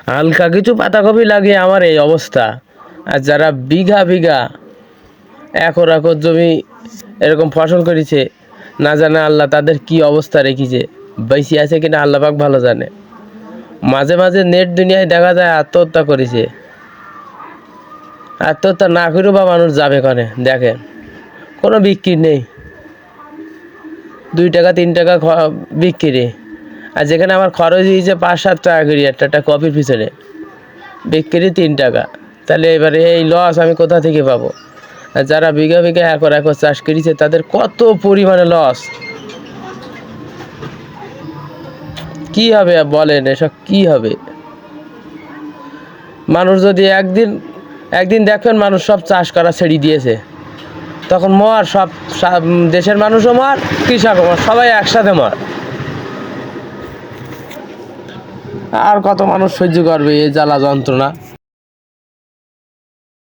হালকা কিছু পাতাকপি লাগিয়ে আমার এই অবস্থা। আর যারা বিঘা বিঘা একর একর জমি এরকম ফসল করেছে, না জানে আল্লাহ তাদের কি অবস্থা রেখেছে, বেশি আছে কিনা আল্লাহ পাক ভালো জানে। মাঝে মাঝে নেট দুনিয়ায় দেখা যায় আত্মহত্যা করেছে। আত্মহত্যা না করেও বা মানুষ যাবে কানে, দেখেন কোনো বিক্রি নেই, 2 টাকা 3 টাকা বিক্রি। আর যেখানে আমার খরচ হয়েছে 5-7 টাকা করে একটা কপির পিছনে, বিক্রি 3 টাকা। তাহলে এবারে এই লস আমি কোথা থেকে পাবো? আর যারা বিঘা বিঘা একর একর চাষ করেছে তাদের কত পরিমাণে লস। কি হবে বলেন, এসব কি হবে? মানুষ যদি একদিন দেখবেন মানুষ সব চাষ করা ছেড়ে দিয়েছে, তখন মর সব দেশের মানুষও মর, কৃষকও মর, সবাই একসাথে মর। আর কত মানুষ সহ্য করবে এই জ্বালা যন্ত্রণা?